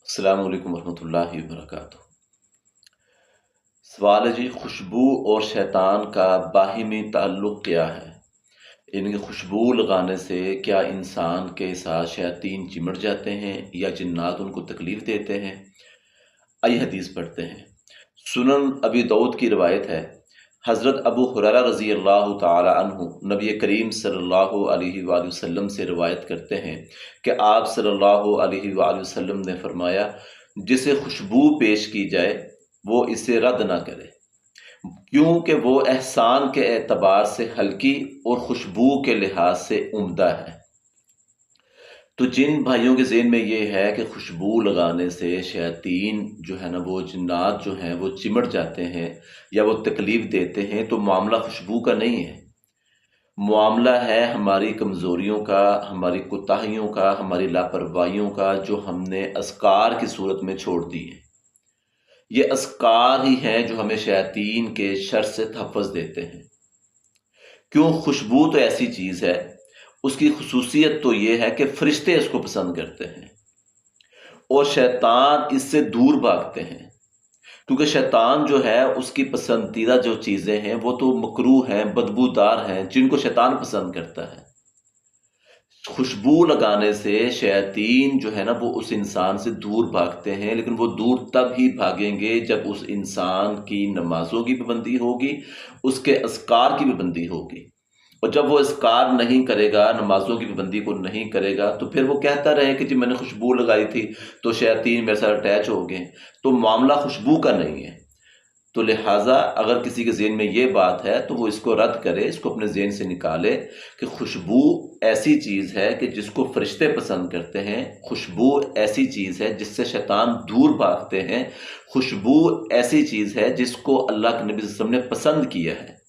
السلام علیکم ورحمۃ اللہ وبرکاتہ۔ سوال ہے جی، خوشبو اور شیطان کا باہمی تعلق کیا ہے؟ ان کی خوشبو لگانے سے کیا انسان کے ساتھ شیاطین چمٹ جاتے ہیں یا جنات ان کو تکلیف دیتے ہیں؟ آئیے حدیث پڑھتے ہیں۔ سنن ابی داؤد کی روایت ہے، حضرت ابو ہریرہ رضی اللہ تعالی عنہ نبی کریم صلی اللہ علیہ وآلہ وسلم سے روایت کرتے ہیں کہ آپ صلی اللہ علیہ وآلہ وسلم نے فرمایا، جسے خوشبو پیش کی جائے وہ اسے رد نہ کرے، کیونکہ وہ احسان کے اعتبار سے ہلکی اور خوشبو کے لحاظ سے عمدہ ہے۔ تو جن بھائیوں کے ذہن میں یہ ہے کہ خوشبو لگانے سے شیاطین جو ہے نا، وہ جنات جو ہیں وہ چمٹ جاتے ہیں یا وہ تکلیف دیتے ہیں، تو معاملہ خوشبو کا نہیں ہے، معاملہ ہے ہماری کمزوریوں کا، ہماری کوتاہیوں کا، ہماری لاپرواہیوں کا، جو ہم نے اذکار کی صورت میں چھوڑ دی ہیں۔ یہ اذکار ہی ہیں جو ہمیں شیاطین کے شر سے تحفظ دیتے ہیں۔ کیوں؟ خوشبو تو ایسی چیز ہے، اس کی خصوصیت تو یہ ہے کہ فرشتے اس کو پسند کرتے ہیں اور شیطان اس سے دور بھاگتے ہیں، کیونکہ شیطان جو ہے اس کی پسندیدہ جو چیزیں ہیں وہ تو مکروہ ہیں، بدبودار ہیں، جن کو شیطان پسند کرتا ہے۔ خوشبو لگانے سے شیاطین جو ہے نا وہ اس انسان سے دور بھاگتے ہیں، لیکن وہ دور تب ہی بھاگیں گے جب اس انسان کی نمازوں کی پابندی ہوگی، اس کے اذکار کی پابندی ہوگی۔ اور جب وہ اذکار نہیں کرے گا، نمازوں کی پابندی کو نہیں کرے گا، تو پھر وہ کہتا رہے کہ جی میں نے خوشبو لگائی تھی تو شیاطین میرے ساتھ اٹیچ ہو گئے، تو معاملہ خوشبو کا نہیں ہے۔ تو لہٰذا اگر کسی کے ذہن میں یہ بات ہے تو وہ اس کو رد کرے، اس کو اپنے ذہن سے نکالے کہ خوشبو ایسی چیز ہے کہ جس کو فرشتے پسند کرتے ہیں، خوشبو ایسی چیز ہے جس سے شیطان دور بھاگتے ہیں، خوشبو ایسی چیز ہے جس کو اللہ کے نبی صلی اللہ علیہ وسلم نے پسند کیا ہے۔